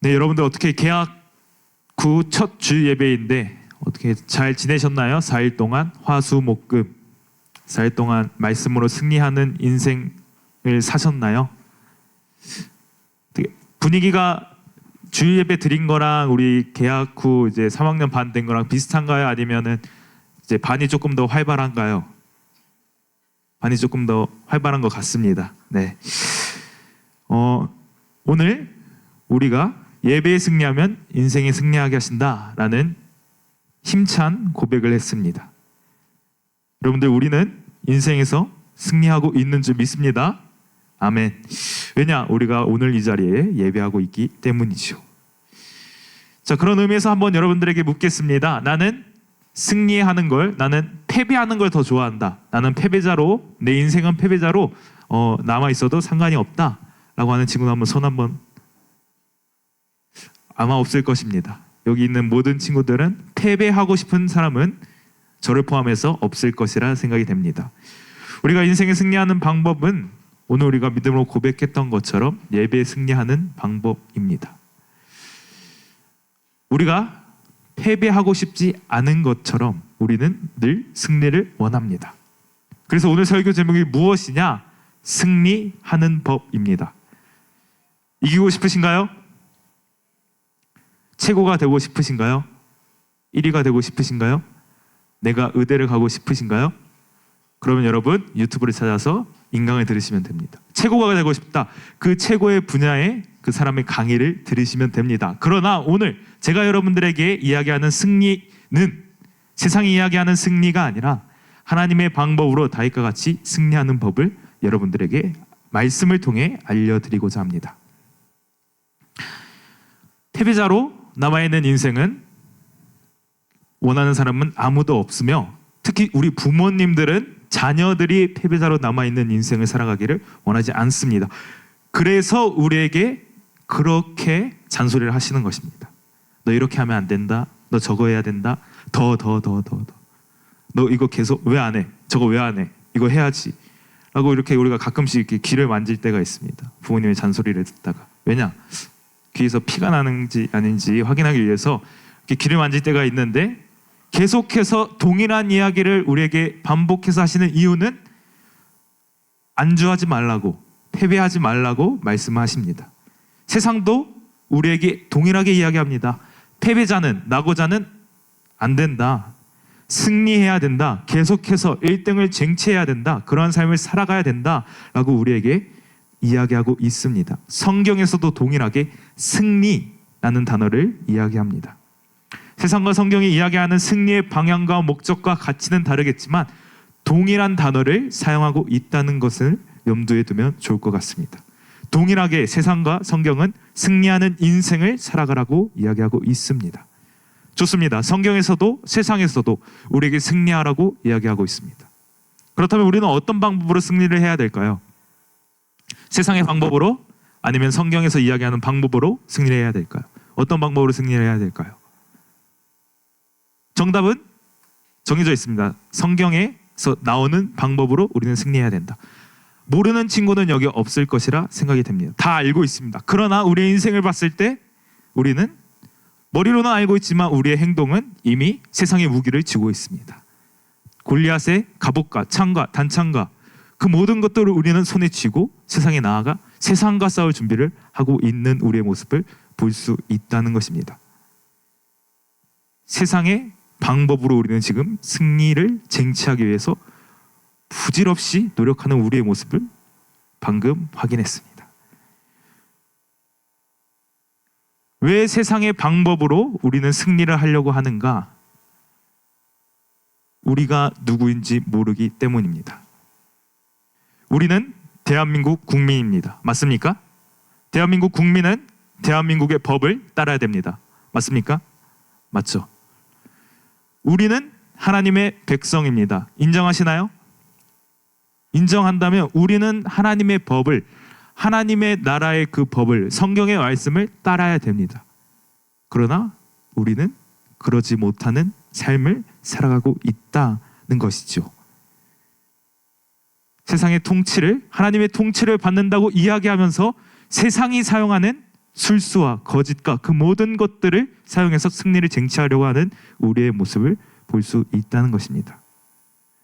네, 여러분들 어떻게 개학 후 첫 주일 예배인데 어떻게 잘 지내셨나요? 4일 동안 화수목금 4일 동안 말씀으로 승리하는 인생을 사셨나요? 분위기가 주일 예배 드린 거랑 우리 개학 후 이제 3학년 반 된 거랑 비슷한가요? 아니면은 이제 반이 조금 더 활발한가요? 반이 조금 더 활발한 것 같습니다. 네. 오늘 우리가 예배에 승리하면 인생에 승리하게 하신다라는 힘찬 고백을 했습니다. 여러분들, 우리는 인생에서 승리하고 있는 줄 믿습니다. 아멘. 왜냐? 우리가 오늘 이 자리에 예배하고 있기 때문이죠. 자, 그런 의미에서 한번 여러분들에게 묻겠습니다. 나는 승리하는 걸, 나는 패배하는 걸 더 좋아한다. 나는 패배자로, 내 인생은 패배자로 남아 있어도 상관이 없다 라고 하는 친구는 한번 손 한번. 아마 없을 것입니다. 여기 있는 모든 친구들은 패배하고 싶은 사람은 저를 포함해서 없을 것이라 생각이 됩니다. 우리가 인생에 승리하는 방법은 오늘 우리가 믿음으로 고백했던 것처럼 예배에 승리하는 방법입니다. 우리가 패배하고 싶지 않은 것처럼 우리는 늘 승리를 원합니다. 그래서 오늘 설교 제목이 무엇이냐? 승리하는 법입니다. 이기고 싶으신가요? 최고가 되고 싶으신가요? 1위가 되고 싶으신가요? 내가 의대를 가고 싶으신가요? 그러면 여러분 유튜브를 찾아서 인강을 들으시면 됩니다. 최고가 되고 싶다. 그 최고의 분야의 그 사람의 강의를 들으시면 됩니다. 그러나 오늘 제가 여러분들에게 이야기하는 승리는 세상이 이야기하는 승리가 아니라 하나님의 방법으로 다윗과 같이 승리하는 법을 여러분들에게 말씀을 통해 알려드리고자 합니다. 패배자로 남아있는 인생은 원하는 사람은 아무도 없으며 특히 우리 부모님들은 자녀들이 패배자로 남아있는 인생을 살아가기를 원하지 않습니다. 그래서 우리에게 그렇게 잔소리를 하시는 것입니다. 너 이렇게 하면 안 된다. 너 저거 해야 된다. 더. 너 이거 계속 왜 안 해? 저거 왜 안 해? 이거 해야지. 라고 이렇게 우리가 가끔씩 이렇게 귀를 만질 때가 있습니다. 부모님의 잔소리를 듣다가. 왜냐? 귀에서 피가 나는지 아닌지 확인하기 위해서 이렇게 귀를 만질 때가 있는데 계속해서 동일한 이야기를 우리에게 반복해서 하시는 이유는 안주하지 말라고, 패배하지 말라고 말씀하십니다. 세상도 우리에게 동일하게 이야기합니다. 패배자는, 낙오자는 안 된다. 승리해야 된다. 계속해서 1등을 쟁취해야 된다. 그러한 삶을 살아가야 된다. 라고 우리에게 이야기하고 있습니다. 성경에서도 동일하게 승리라는 단어를 이야기합니다. 세상과 성경이 이야기하는 승리의 방향과 목적과 가치는 다르겠지만 동일한 단어를 사용하고 있다는 것을 염두에 두면 좋을 것 같습니다. 동일하게 세상과 성경은 승리하는 인생을 살아가라고 이야기하고 있습니다. 좋습니다. 성경에서도 세상에서도 우리에게 승리하라고 이야기하고 있습니다. 그렇다면 우리는 어떤 방법으로 승리를 해야 될까요? 세상의 방법으로 아니면 성경에서 이야기하는 방법으로 승리를 해야 될까요? 어떤 방법으로 승리를 해야 될까요? 정답은 정해져 있습니다. 성경에서 나오는 방법으로 우리는 승리해야 된다. 모르는 친구는 여기 없을 것이라 생각이 됩니다. 다 알고 있습니다. 그러나 우리의 인생을 봤을 때 우리는 머리로는 알고 있지만 우리의 행동은 이미 세상의 무기를 쥐고 있습니다. 골리앗의 갑옷과 창과 단창과 그 모든 것들을 우리는 손에 쥐고 세상에 나아가 세상과 싸울 준비를 하고 있는 우리의 모습을 볼 수 있다는 것입니다. 세상의 방법으로 우리는 지금 승리를 쟁취하기 위해서 부질없이 노력하는 우리의 모습을 방금 확인했습니다. 왜 세상의 방법으로 우리는 승리를 하려고 하는가? 우리가 누구인지 모르기 때문입니다. 우리는 대한민국 국민입니다. 맞습니까? 대한민국 국민은 대한민국의 법을 따라야 됩니다. 맞습니까? 맞죠? 우리는 하나님의 백성입니다. 인정하시나요? 인정한다면 우리는 하나님의 법을, 하나님의 나라의 그 법을, 성경의 말씀을 따라야 됩니다. 그러나 우리는 그러지 못하는 삶을 살아가고 있다는 것이죠. 세상의 통치를, 하나님의 통치를 받는다고 이야기하면서 세상이 사용하는 술수와 거짓과 그 모든 것들을 사용해서 승리를 쟁취하려고 하는 우리의 모습을 볼 수 있다는 것입니다.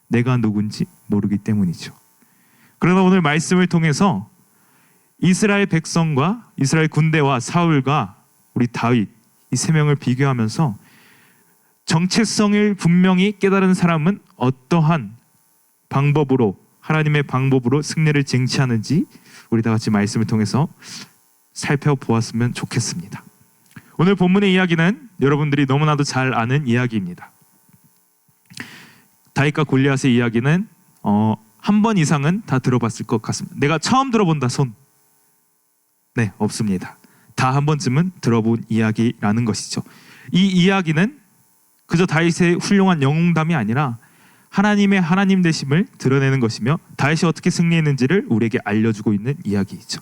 내가 누군지 모르기 때문이죠. 그러나 오늘 말씀을 통해서 이스라엘 백성과 이스라엘 군대와 사울과 우리 다윗 이 세 명을 비교하면서 정체성을 분명히 깨달은 사람은 어떠한 방법으로 하나님의 방법으로 승리를 쟁취하는지 우리 다 같이 말씀을 통해서 살펴보았으면 좋겠습니다. 오늘 본문의 이야기는 여러분들이 너무나도 잘 아는 이야기입니다. 다윗과 골리앗의 이야기는 한 번 이상은 다 들어봤을 것 같습니다. 내가 처음 들어본다 손? 네, 없습니다. 다 한 번쯤은 들어본 이야기라는 것이죠. 이 이야기는 그저 다윗의 훌륭한 영웅담이 아니라 하나님의 하나님 되심을 드러내는 것이며 다윗이 어떻게 승리했는지를 우리에게 알려주고 있는 이야기이죠.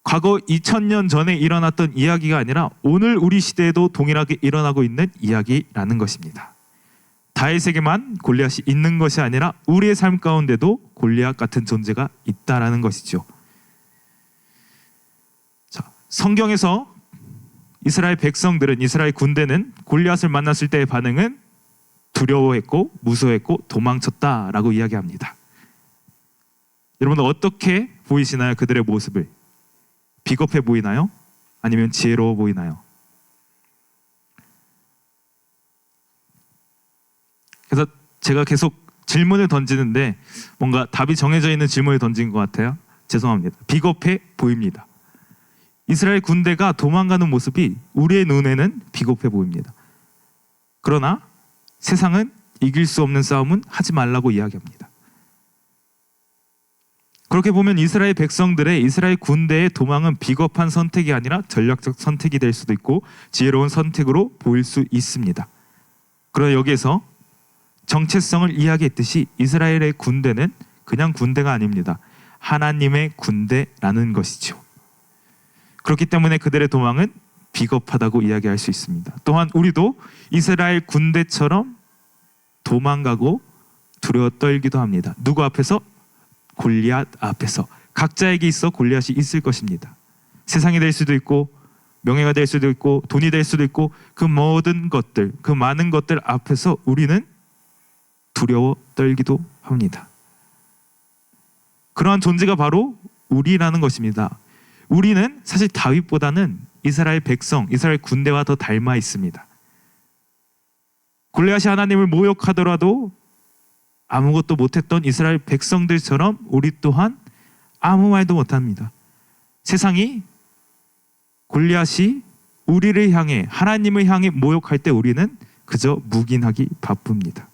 과거 2000년 전에 일어났던 이야기가 아니라 오늘 우리 시대에도 동일하게 일어나고 있는 이야기라는 것입니다. 다윗에게만 골리앗이 있는 것이 아니라 우리의 삶 가운데도 골리앗 같은 존재가 있다라는 것이죠. 자, 성경에서 이스라엘 백성들은, 이스라엘 군대는 골리앗을 만났을 때의 반응은 두려워했고 무서워했고 도망쳤다라고 이야기합니다. 여러분 어떻게 보이시나요? 그들의 모습을 비겁해 보이나요? 아니면 지혜로워 보이나요? 그래서 제가 계속 질문을 던지는데 뭔가 답이 정해져 있는 질문을 던진 것 같아요. 죄송합니다. 비겁해 보입니다. 이스라엘 군대가 도망가는 모습이 우리의 눈에는 비겁해 보입니다. 그러나 세상은 이길 수 없는 싸움은 하지 말라고 이야기합니다. 그렇게 보면 이스라엘 백성들의 이스라엘 군대의 도망은 비겁한 선택이 아니라 전략적 선택이 될 수도 있고 지혜로운 선택으로 보일 수 있습니다. 그러나 여기에서 정체성을 이야기했듯이 이스라엘의 군대는 그냥 군대가 아닙니다. 하나님의 군대라는 것이죠. 그렇기 때문에 그들의 도망은 비겁하다고 이야기할 수 있습니다. 또한 우리도 이스라엘 군대처럼 도망가고 두려워 떨기도 합니다. 누구 앞에서? 골리앗 앞에서. 각자에게 있어 골리앗이 있을 것입니다. 세상이 될 수도 있고 명예가 될 수도 있고 돈이 될 수도 있고 그 모든 것들, 그 많은 것들 앞에서 우리는 두려워 떨기도 합니다. 그러한 존재가 바로 우리라는 것입니다. 우리는 사실 다윗보다는 이스라엘 백성, 이스라엘 군대와 더 닮아 있습니다. 골리앗이 하나님을 모욕하더라도 아무것도 못했던 이스라엘 백성들처럼 우리 또한 아무 말도 못합니다. 세상이 골리앗이 우리를 향해, 하나님을 향해 모욕할 때 우리는 그저 묵인하기 바쁩니다.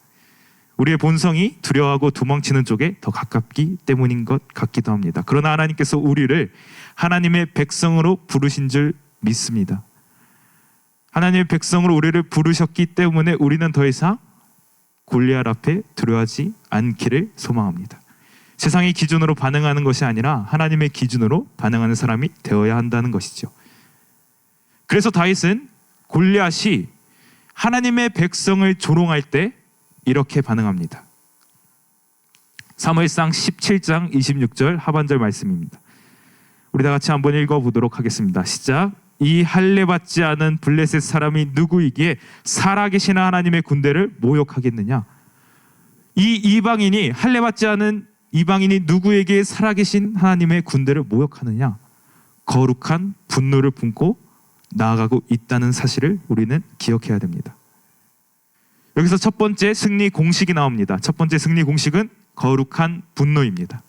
우리의 본성이 두려워하고 도망치는 쪽에 더 가깝기 때문인 것 같기도 합니다. 그러나 하나님께서 우리를 하나님의 백성으로 부르신 줄 믿습니다. 하나님의 백성으로 우리를 부르셨기 때문에 우리는 더 이상 골리앗 앞에 두려워하지 않기를 소망합니다. 세상의 기준으로 반응하는 것이 아니라 하나님의 기준으로 반응하는 사람이 되어야 한다는 것이죠. 그래서 다윗은 골리앗이 하나님의 백성을 조롱할 때 이렇게 반응합니다. 사무엘상 17장 26절 하반절 말씀입니다. 우리 다 같이 한번 읽어보도록 하겠습니다. 시작. 이 할례받지 않은 블레셋 사람이 누구이기에 살아계신 하나님의 군대를 모욕하겠느냐. 이 이방인이, 할례받지 않은 이방인이 누구에게 살아계신 하나님의 군대를 모욕하느냐. 거룩한 분노를 품고 나아가고 있다는 사실을 우리는 기억해야 됩니다. 여기서 첫 번째 승리 공식이 나옵니다. 첫 번째 승리 공식은 거룩한 분노입니다.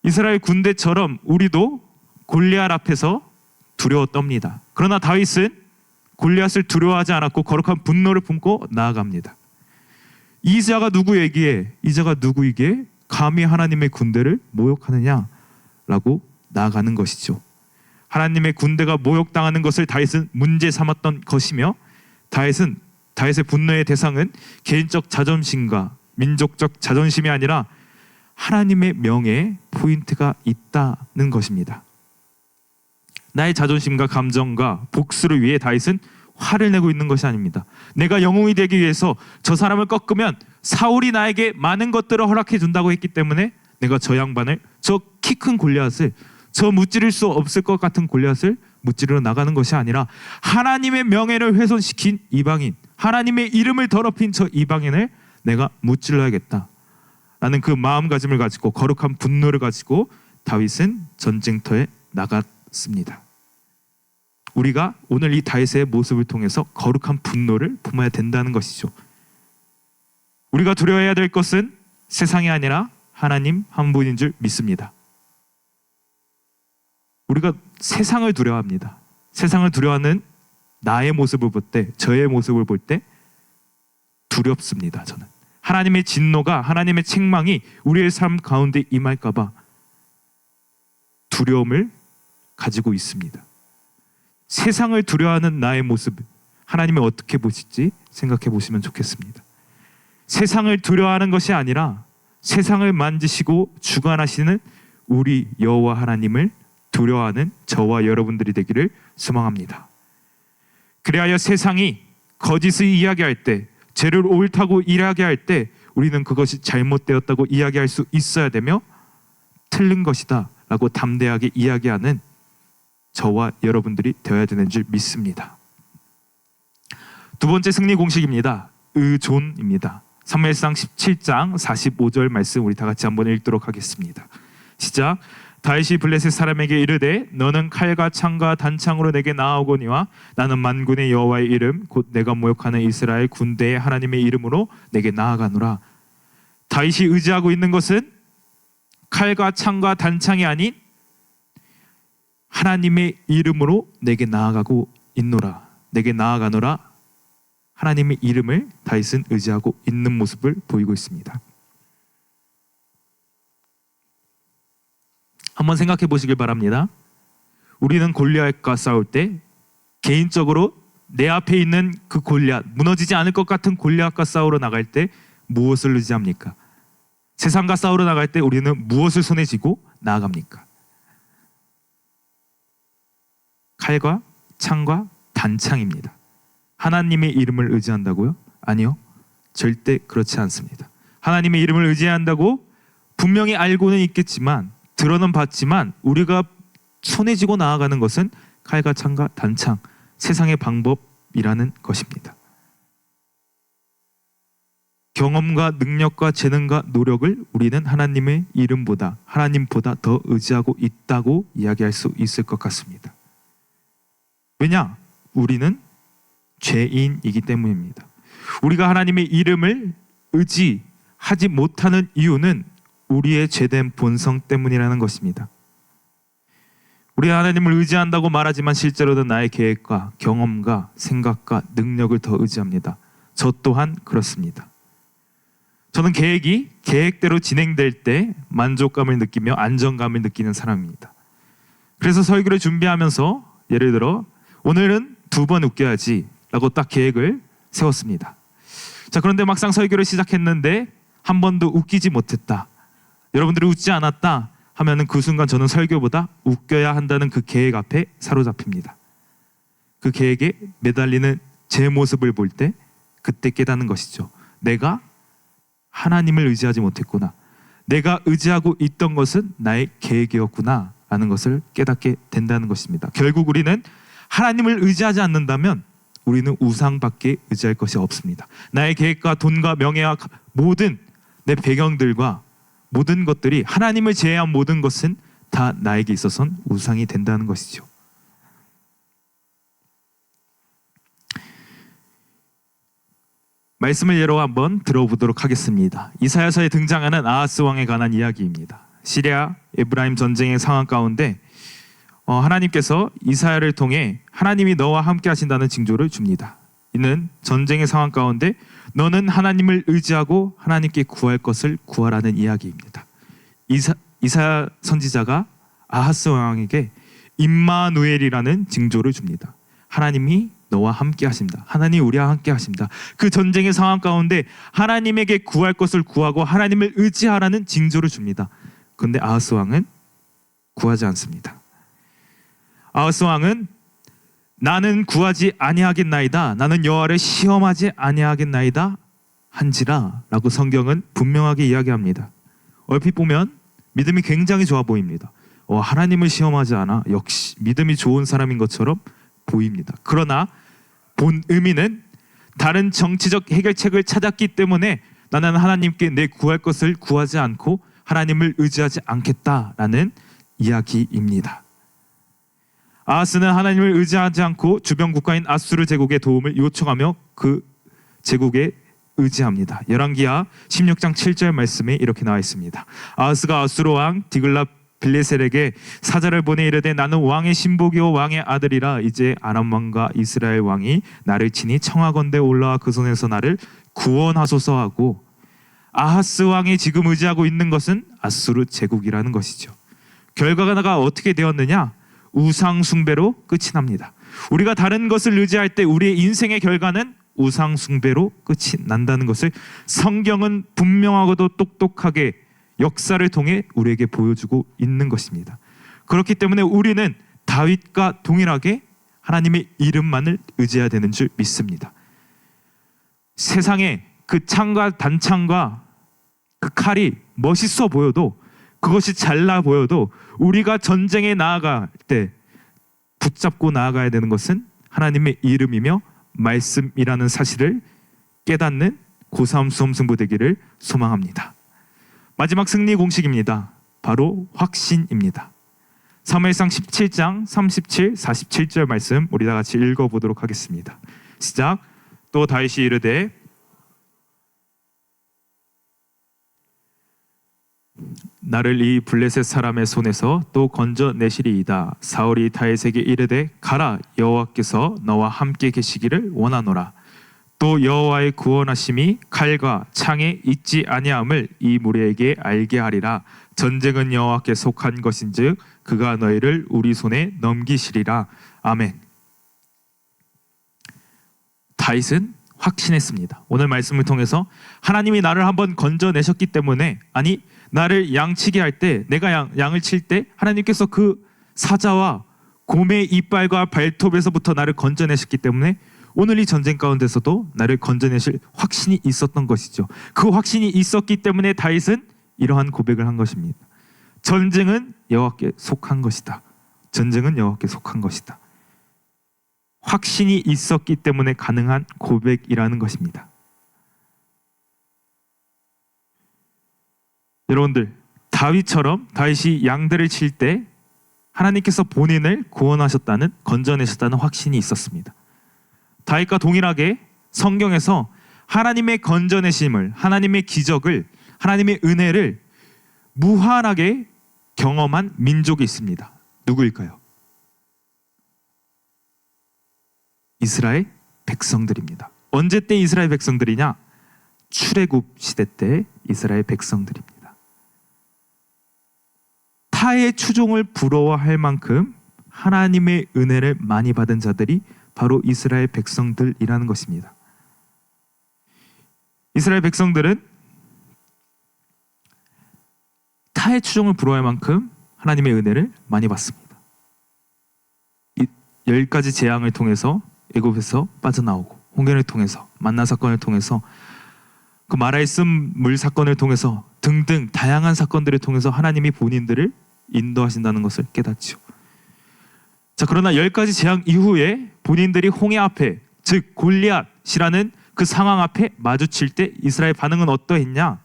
이스라엘 군대처럼 우리도 골리앗 앞에서 두려워 떱니다. 그러나 다윗은 골리앗을 두려워하지 않았고 거룩한 분노를 품고 나아갑니다. 이 자가 누구이기에 감히 하나님의 군대를 모욕하느냐라고 나아가는 것이죠. 하나님의 군대가 모욕당하는 것을 다윗은 문제 삼았던 것이며 다윗의 분노의 대상은 개인적 자존심과 민족적 자존심이 아니라 하나님의 명예에 포인트가 있다는 것입니다. 나의 자존심과 감정과 복수를 위해 다윗은 화를 내고 있는 것이 아닙니다. 내가 영웅이 되기 위해서 저 사람을 꺾으면 사울이 나에게 많은 것들을 허락해 준다고 했기 때문에 내가 저 양반을, 저 키 큰 골리앗을 저 무찌를 수 없을 것 같은 골리앗을 무찌르러 나가는 것이 아니라 하나님의 명예를 훼손시킨 이방인, 하나님의 이름을 더럽힌 저 이방인을 내가 무찔러야겠다 라는 그 마음가짐을 가지고 거룩한 분노를 가지고 다윗은 전쟁터에 나갔습니다. 우리가 오늘 이 다윗의 모습을 통해서 거룩한 분노를 품어야 된다는 것이죠. 우리가 두려워해야 될 것은 세상이 아니라 하나님 한 분인 줄 믿습니다. 우리가 세상을 두려워합니다. 세상을 두려워하는 나의 모습을 볼 때, 저의 모습을 볼 때 두렵습니다. 저는 하나님의 진노가, 하나님의 책망이 우리의 삶 가운데 임할까 봐 두려움을 가지고 있습니다. 세상을 두려워하는 나의 모습, 하나님이 어떻게 보실지 생각해 보시면 좋겠습니다. 세상을 두려워하는 것이 아니라 세상을 만지시고 주관하시는 우리 여호와 하나님을 두려워하는 저와 여러분들이 되기를 소망합니다. 그리하여 세상이 거짓을 이야기할 때, 죄를 옳다고 이야기할 때 우리는 그것이 잘못되었다고 이야기할 수 있어야 되며 틀린 것이다 라고 담대하게 이야기하는 저와 여러분들이 되어야 되는 줄 믿습니다. 두 번째 승리 공식입니다. 의존입니다. 사무엘상 17장 45절 말씀 우리 다 같이 한번 읽도록 하겠습니다. 시작. 다윗이 블레셋 사람에게 이르되 너는 칼과 창과 단창으로 내게 나아오거니와 나는 만군의 여호와의 이름 곧 내가 모욕하는 이스라엘 군대의 하나님의 이름으로 내게 나아가노라. 다윗이 의지하고 있는 것은 칼과 창과 단창이 아닌 하나님의 이름으로 내게 나아가고 있노라. 내게 나아가노라. 하나님의 이름을 다윗은 의지하고 있는 모습을 보이고 있습니다. 한번 생각해 보시길 바랍니다. 우리는 골리앗과 싸울 때 개인적으로 내 앞에 있는 그 골리앗, 무너지지 않을 것 같은 골리앗과 싸우러 나갈 때 무엇을 의지합니까? 세상과 싸우러 나갈 때 우리는 무엇을 손에 쥐고 나아갑니까? 칼과 창과 단창입니다. 하나님의 이름을 의지한다고요? 아니요, 절대 그렇지 않습니다. 하나님의 이름을 의지한다고 분명히 알고는 있겠지만, 들어는 봤지만 우리가 손에 쥐고 나아가는 것은 칼과 창과 단창, 세상의 방법이라는 것입니다. 경험과 능력과 재능과 노력을 우리는 하나님의 이름보다, 하나님보다 더 의지하고 있다고 이야기할 수 있을 것 같습니다. 왜냐? 우리는 죄인이기 때문입니다. 우리가 하나님의 이름을 의지하지 못하는 이유는 우리의 죄된 본성 때문이라는 것입니다. 우리가 하나님을 의지한다고 말하지만 실제로는 나의 계획과 경험과 생각과 능력을 더 의지합니다. 저 또한 그렇습니다. 저는 계획이 계획대로 진행될 때 만족감을 느끼며 안정감을 느끼는 사람입니다. 그래서 설교를 준비하면서 예를 들어 오늘은 2번 웃겨야지 라고 딱 계획을 세웠습니다. 자, 그런데 막상 설교를 시작했는데 한 번도 웃기지 못했다, 여러분들이 웃지 않았다 하면은 그 순간 저는 설교보다 웃겨야 한다는 그 계획 앞에 사로잡힙니다. 그 계획에 매달리는 제 모습을 볼 때 그때 깨닫는 것이죠. 내가 하나님을 의지하지 못했구나, 내가 의지하고 있던 것은 나의 계획이었구나 라는 것을 깨닫게 된다는 것입니다. 결국 우리는 하나님을 의지하지 않는다면 우리는 우상밖에 의지할 것이 없습니다. 나의 계획과 돈과 명예와 모든 내 배경들과 모든 것들이 하나님을 제외한 모든 것은 다 나에게 있어서는 우상이 된다는 것이죠. 말씀을 예로 한번 들어보도록 하겠습니다. 이사야서에 등장하는 아하스 왕에 관한 이야기입니다. 시리아 에브라임 전쟁의 상황 가운데 하나님께서 이사야를 통해 하나님이 너와 함께 하신다는 징조를 줍니다. 이는 전쟁의 상황 가운데 너는 하나님을 의지하고 하나님께 구할 것을 구하라는 이야기입니다. 이사야 선지자가 아하스 왕에게 임마누엘이라는 징조를 줍니다. 하나님이 너와 함께 하십니다. 하나님 우리와 함께 하십니다. 그 전쟁의 상황 가운데 하나님에게 구할 것을 구하고 하나님을 의지하라는 징조를 줍니다. 그런데 아하스 왕은 구하지 않습니다. 아하스 왕은 나는 구하지 아니하겠나이다, 나는 여호와를 시험하지 아니하겠나이다 한지라 라고 성경은 분명하게 이야기합니다. 얼핏 보면 믿음이 굉장히 좋아 보입니다. 하나님을 시험하지 않아 역시 믿음이 좋은 사람인 것처럼 보입니다. 그러나 본 의미는 다른 정치적 해결책을 찾았기 때문에 나는 하나님께 내 구할 것을 구하지 않고 하나님을 의지하지 않겠다라는 이야기입니다. 아하스는 하나님을 의지하지 않고 주변 국가인 아수르 제국의 도움을 요청하며 그 제국에 의지합니다. 열왕기하 16장 7절 말씀에 이렇게 나와 있습니다. 아하스가 아수르 왕 디글라 빌레셀에게 사자를 보내 이르되 나는 왕의 신복이요 왕의 아들이라. 이제 아람 왕과 이스라엘 왕이 나를 치니 청하건대 올라와 그 손에서 나를 구원하소서 하고, 아하스 왕이 지금 의지하고 있는 것은 아수르 제국이라는 것이죠. 결과가 어떻게 되었느냐? 우상 숭배로 끝이 납니다. 우리가 다른 것을 의지할 때 우리의 인생의 결과는 우상 숭배로 끝이 난다는 것을 성경은 분명하고도 똑똑하게 역사를 통해 우리에게 보여주고 있는 것입니다. 그렇기 때문에 우리는 다윗과 동일하게 하나님의 이름만을 의지해야 되는 줄 믿습니다. 세상에 그 창과 단창과 그 칼이 멋있어 보여도, 그것이 잘나 보여도 우리가 전쟁에 나아갈 때 붙잡고 나아가야 되는 것은 하나님의 이름이며 말씀이라는 사실을 깨닫는 고3 수험승부 되기를 소망합니다. 마지막 승리 공식입니다. 바로 확신입니다. 사무엘상 17장 37, 47절 말씀 우리 다 같이 읽어보도록 하겠습니다. 시작. 또 다윗이 이르되 나를 이 블레셋 사람의 손에서 또 건져내시리이다. 사울이 다윗에게 이르되 가라, 여호와께서 너와 함께 계시기를 원하노라. 또 여호와의 구원하심이 칼과 창에 있지 아니함을 이 무리에게 알게 하리라. 전쟁은 여호와께 속한 것인즉 그가 너희를 우리 손에 넘기시리라. 아멘. 다윗은 확신했습니다. 오늘 말씀을 통해서 하나님이 나를 한번 건져내셨기 때문에, 아니 나를 양치게 할 때, 내가 양을 칠 때 하나님께서 그 사자와 곰의 이빨과 발톱에서부터 나를 건져내셨기 때문에 오늘 이 전쟁 가운데서도 나를 건져내실 확신이 있었던 것이죠. 그 확신이 있었기 때문에 다윗은 이러한 고백을 한 것입니다. 전쟁은 여호와께 속한 것이다. 전쟁은 여호와께 속한 것이다. 확신이 있었기 때문에 가능한 고백이라는 것입니다. 여러분들, 다윗이 양들을 칠 때 하나님께서 본인을 구원하셨다는, 건져내셨다는 확신이 있었습니다. 다윗과 동일하게 성경에서 하나님의 건져내심을, 하나님의 기적을, 하나님의 은혜를 무한하게 경험한 민족이 있습니다. 누구일까요? 이스라엘 백성들입니다. 언제 때 이스라엘 백성들이냐? 출애굽 시대 때 이스라엘 백성들입니다. 타의 추종을 부러워할 만큼 하나님의 은혜를 많이 받은 자들이 바로 이스라엘 백성들이라는 것입니다. 이스라엘 백성들은 타의 추종을 부러워할 만큼 하나님의 은혜를 많이 받습니다. 이 10가지 재앙을 통해서 애굽에서 빠져나오고, 홍해를 통해서, 만나 사건을 통해서, 그 마라의 물 사건을 통해서 등등 다양한 사건들을 통해서 하나님이 본인들을 인도하신다는 것을 깨닫죠. 자, 그러나 10가지 재앙 이후에 본인들이 홍해 앞에, 즉 골리앗이라는 그 상황 앞에 마주칠 때 이스라엘 반응은 어떠했냐?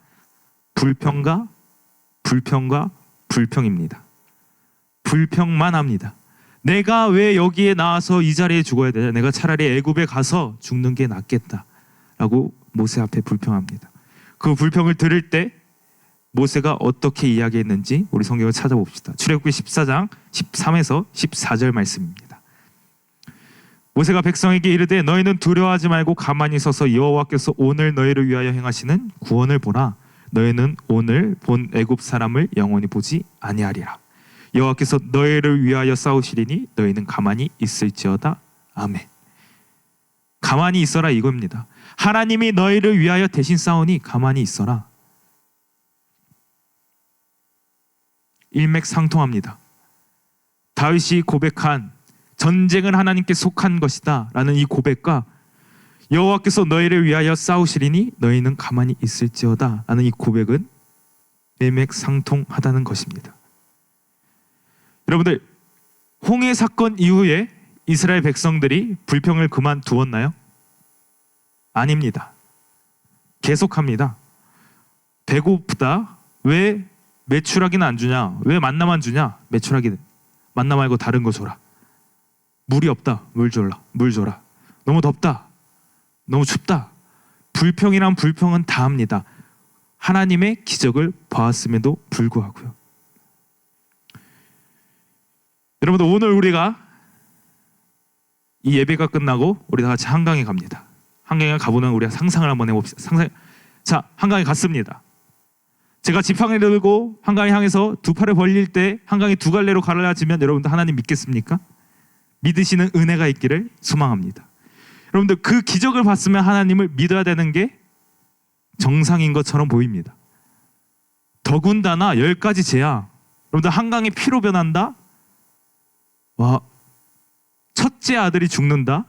불평과 불평입니다. 불평만 합니다. 내가 왜 여기에 나와서 이 자리에 죽어야 되냐? 내가 차라리 애굽에 가서 죽는 게 낫겠다라고 모세 앞에 불평합니다. 그 불평을 들을 때 모세가 어떻게 이야기했는지 우리 성경을 찾아봅시다. 출애굽기 14장 13에서 14절 말씀입니다. 모세가 백성에게 이르되 너희는 두려워하지 말고 가만히 서서 여호와께서 오늘 너희를 위하여 행하시는 구원을 보라. 너희는 오늘 본 애굽 사람을 영원히 보지 아니하리라. 여호와께서 너희를 위하여 싸우시리니 너희는 가만히 있을지어다. 아멘. 가만히 있어라 이겁니다. 하나님이 너희를 위하여 대신 싸우니 가만히 있어라. 일맥상통합니다. 다윗이 고백한 전쟁은 하나님께 속한 것이다 라는 이 고백과 여호와께서 너희를 위하여 싸우시리니 너희는 가만히 있을지어다 라는 이 고백은 일맥상통하다는 것입니다. 여러분들, 홍해 사건 이후에 이스라엘 백성들이 불평을 그만두었나요? 아닙니다. 계속합니다. 배고프다. 왜 메추라기는 안 주냐? 왜 만나만 주냐? 메추라기 만나 말고 다른 거 줘라. 물이 없다. 물 줘라. 물 줘라. 너무 덥다. 너무 춥다. 불평이란 불평은 다 합니다. 하나님의 기적을 보았음에도 불구하고요. 여러분들, 오늘 우리가 이 예배가 끝나고 우리 다 같이 한강에 갑니다. 한강에 가보는 우리가 상상을 한번 해봅시다. 자, 한강에 갔습니다. 제가 지팡이를 들고 한강에 향해서 두 팔을 벌릴 때 한강이 두 갈래로 갈라지면 여러분들 하나님 믿겠습니까? 믿으시는 은혜가 있기를 소망합니다. 여러분들, 그 기적을 봤으면 하나님을 믿어야 되는 게 정상인 것처럼 보입니다. 더군다나 10가지 재앙, 여러분들 한강이 피로 변한다? 와, 첫째 아들이 죽는다?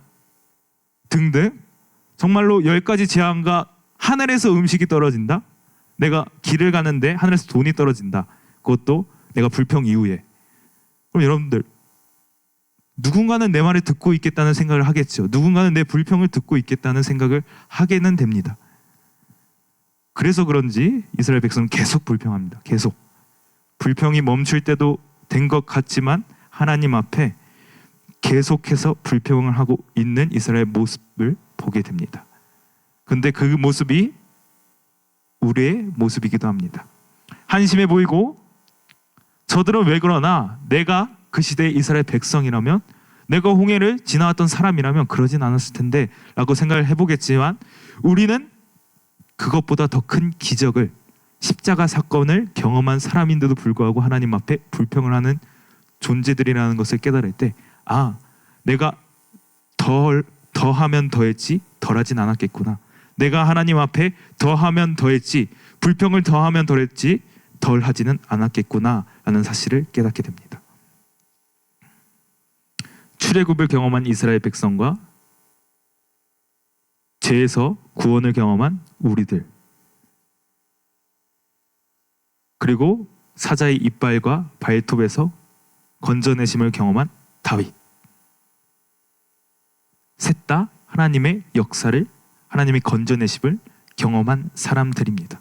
등등 정말로 10가지 재앙과 하늘에서 음식이 떨어진다? 내가 길을 가는데 하늘에서 돈이 떨어진다. 그것도 내가 불평 이후에. 그럼 여러분들, 누군가는 내 말을 듣고 있겠다는 생각을 하겠죠. 누군가는 내 불평을 듣고 있겠다는 생각을 하게는 됩니다. 그래서 그런지 이스라엘 백성은 계속 불평합니다. 계속. 불평이 멈출 때도 된 것 같지만 하나님 앞에 계속해서 불평을 하고 있는 이스라엘 모습을 보게 됩니다. 근데 그 모습이 우리의 모습이기도 합니다. 한심해 보이고, 저들은 왜 그러나, 내가 그 시대의 이스라엘 백성이라면, 내가 홍해를 지나왔던 사람이라면 그러진 않았을 텐데 라고 생각을 해보겠지만, 우리는 그것보다 더 큰 기적을, 십자가 사건을 경험한 사람인데도 불구하고 하나님 앞에 불평을 하는 존재들이라는 것을 깨달을 때, 아, 내가 더하면 더했지 덜하진 않았겠구나. 내가 하나님 앞에 더하면 더했지 불평을 더하면 덜했지 덜하지는 않았겠구나 라는 사실을 깨닫게 됩니다. 출애굽을 경험한 이스라엘 백성과 죄에서 구원을 경험한 우리들, 그리고 사자의 이빨과 발톱에서 건져내심을 경험한 다윗, 셋 다 하나님의 역사를, 하나님의 건져내심을 경험한 사람들입니다.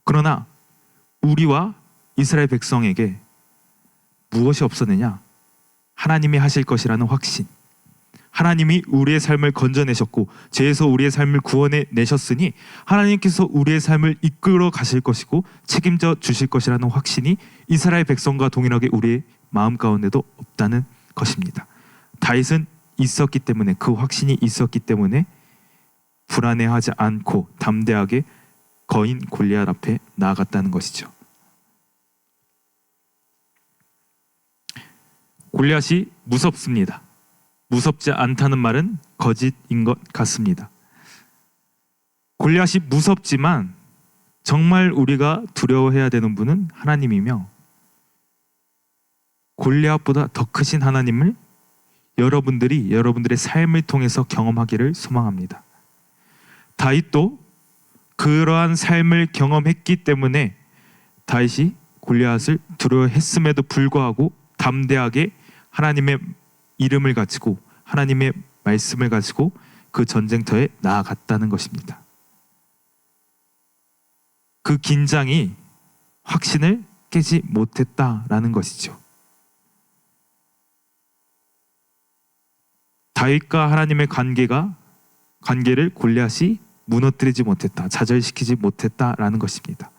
그러나 우리와 이스라엘 백성에게 무엇이 없었느냐? 하나님이 하실 것이라는 확신. 하나님이 우리의 삶을 건져내셨고 죄에서 우리의 삶을 구원해 내셨으니 하나님께서 우리의 삶을 이끌어 가실 것이고 책임져 주실 것이라는 확신이 이스라엘 백성과 동일하게 우리의 마음 가운데도 없다는 것입니다. 다윗은 있었기 때문에, 그 확신이 있었기 때문에 불안해하지 않고 담대하게 거인 골리앗 앞에 나아갔다는 것이죠. 골리앗이 무섭습니다. 무섭지 않다는 말은 거짓인 것 같습니다. 골리앗이 무섭지만 정말 우리가 두려워해야 되는 분은 하나님이며, 골리앗보다 더 크신 하나님을 여러분들이 여러분들의 삶을 통해서 경험하기를 소망합니다. 다윗도 그러한 삶을 경험했기 때문에 다윗이 골리앗을 두려워했음에도 불구하고 담대하게 하나님의 이름을 가지고 하나님의 말씀을 가지고 그 전쟁터에 나아갔다는 것입니다. 그 긴장이 확신을 깨지 못했다라는 것이죠. 다윗과 하나님의 관계를 골리앗이 무너뜨리지 못했다, 좌절시키지 못했다라는 것입니다.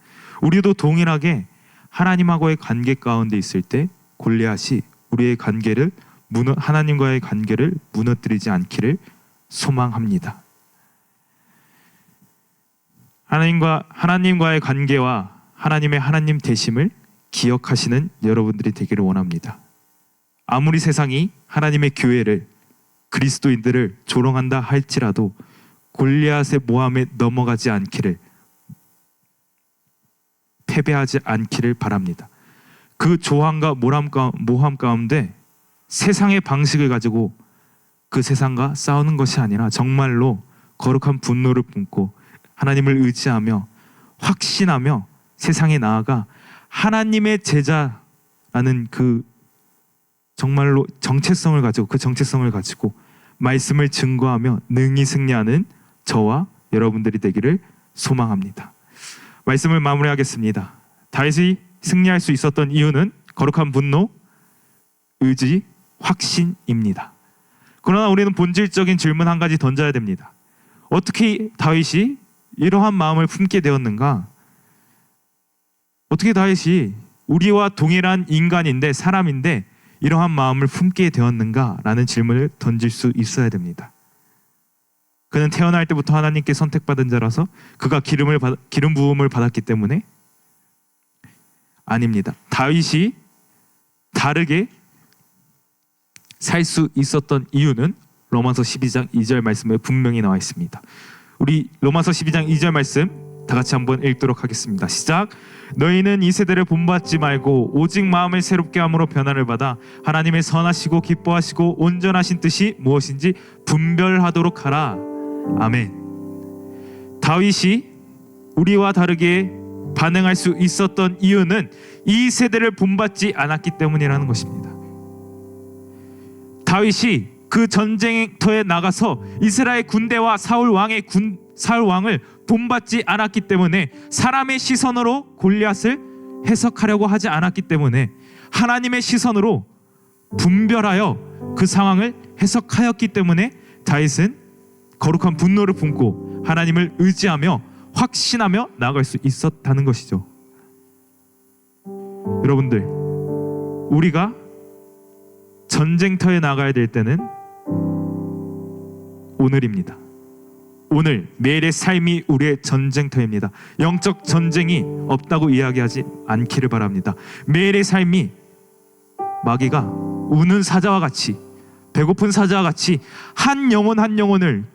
우리도 동일하게 하나님하고의 관계 가운데 있을 때 골리앗이 우리의 관계를 하나님과의 관계를 무너뜨리지 않기를 소망합니다. 하나님과의 관계와 하나님의 하나님 되심을 기억하시는 여러분들이 되기를 원합니다. 아무리 세상이 하나님의 교회를, 그리스도인들을 조롱한다 할지라도 골리앗의 모함에 넘어가지 않기를, 패배하지 않기를 바랍니다. 그 조항과 모함 가운데 세상의 방식을 가지고 그 세상과 싸우는 것이 아니라 정말로 거룩한 분노를 품고 하나님을 의지하며 확신하며 세상에 나아가 하나님의 제자라는 그 정말로 정체성을 가지고 그 정체성을 가지고 말씀을 증거하며 능히 승리하는 저와 여러분들이 되기를 소망합니다. 말씀을 마무리하겠습니다. 다윗이 승리할 수 있었던 이유는 거룩한 분노, 의지, 확신입니다. 그러나 우리는 본질적인 질문 한 가지 던져야 됩니다. 어떻게 다윗이 이러한 마음을 품게 되었는가? 어떻게 다윗이 우리와 동일한 인간인데, 사람인데 이러한 마음을 품게 되었는가라는 질문을 던질 수 있어야 됩니다. 그는 태어날 때부터 하나님께 선택받은 자라서 그가 기름 부음을 받았기 때문에? 아닙니다. 다윗이 다르게 살 수 있었던 이유는 로마서 12장 2절 말씀에 분명히 나와 있습니다. 우리 로마서 12장 2절 말씀 다 같이 한번 읽도록 하겠습니다. 시작. 너희는 이 세대를 본받지 말고 오직 마음을 새롭게 함으로 변화를 받아 하나님의 선하시고 기뻐하시고 온전하신 뜻이 무엇인지 분별하도록 하라. 아멘. 다윗이 우리와 다르게 반응할 수 있었던 이유는 이 세대를 본받지 않았기 때문이라는 것입니다. 다윗이 그 전쟁터에 나가서 이스라엘 군대와 사울 왕을 본받지 않았기 때문에, 사람의 시선으로 골리앗을 해석하려고 하지 않았기 때문에, 하나님의 시선으로 분별하여 그 상황을 해석하였기 때문에 다윗은 거룩한 분노를 품고 하나님을 의지하며 확신하며 나아갈 수 있었다는 것이죠. 여러분들, 우리가 전쟁터에 나가야 될 때는 오늘입니다. 오늘 매일의 삶이 우리의 전쟁터입니다. 영적 전쟁이 없다고 이야기하지 않기를 바랍니다. 매일의 삶이 마귀가 우는 사자와 같이, 배고픈 사자와 같이 한 영혼 한 영혼을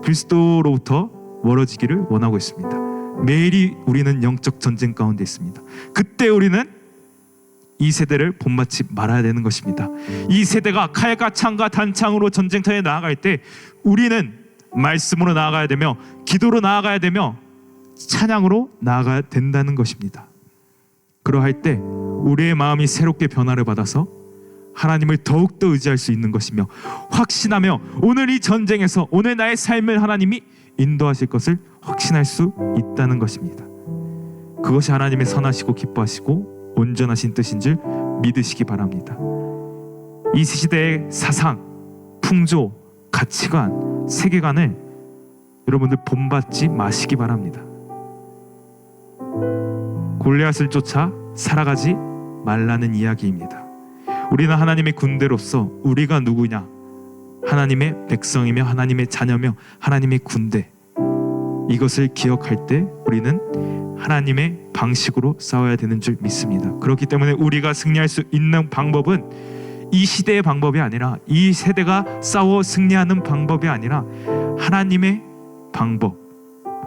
그리스도로부터 멀어지기를 원하고 있습니다. 매일이 우리는 영적 전쟁 가운데 있습니다. 그때 우리는 이 세대를 본받지 말아야 되는 것입니다. 이 세대가 칼과 창과 단창으로 전쟁터에 나아갈 때 우리는 말씀으로 나아가야 되며, 기도로 나아가야 되며, 찬양으로 나아가야 된다는 것입니다. 그러할 때 우리의 마음이 새롭게 변화를 받아서 하나님을 더욱더 의지할 수 있는 것이며, 확신하며 오늘 이 전쟁에서 오늘 나의 삶을 하나님이 인도하실 것을 확신할 수 있다는 것입니다. 그것이 하나님의 선하시고 기뻐하시고 온전하신 뜻인 줄 믿으시기 바랍니다. 이 시대의 사상, 풍조, 가치관, 세계관을 여러분들 본받지 마시기 바랍니다. 골리앗을 쫓아 살아가지 말라는 이야기입니다. 우리는 하나님의 군대로서 우리가 누구냐? 하나님의 백성이며 하나님의 자녀며 하나님의 군대, 이것을 기억할 때 우리는 하나님의 방식으로 싸워야 되는 줄 믿습니다. 그렇기 때문에 우리가 승리할 수 있는 방법은 이 시대의 방법이 아니라, 이 세대가 싸워 승리하는 방법이 아니라 하나님의 방법,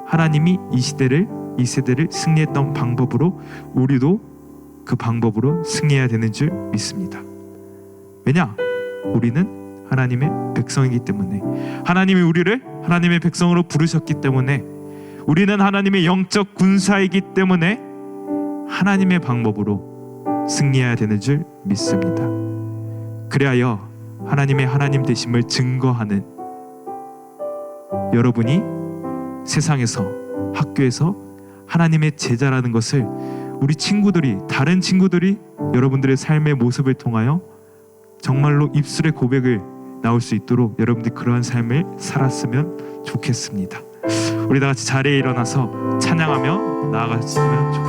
하나님이 이 세대를 승리했던 방법으로 우리도 그 방법으로 승리해야 되는 줄 믿습니다. 왜냐? 우리는 하나님의 백성이기 때문에, 하나님이 우리를 하나님의 백성으로 부르셨기 때문에, 우리는 하나님의 영적 군사이기 때문에 하나님의 방법으로 승리해야 되는 줄 믿습니다. 그리하여 하나님의 하나님 되심을 증거하는 여러분이 세상에서, 학교에서 하나님의 제자라는 것을 우리 친구들이, 다른 친구들이 여러분들의 삶의 모습을 통하여 정말로 입술의 고백을 나올 수 있도록 여러분들이 그러한 삶을 살았으면 좋겠습니다. 우리 다 같이 자리에 일어나서 찬양하며 나아갔으면 좋겠습니다.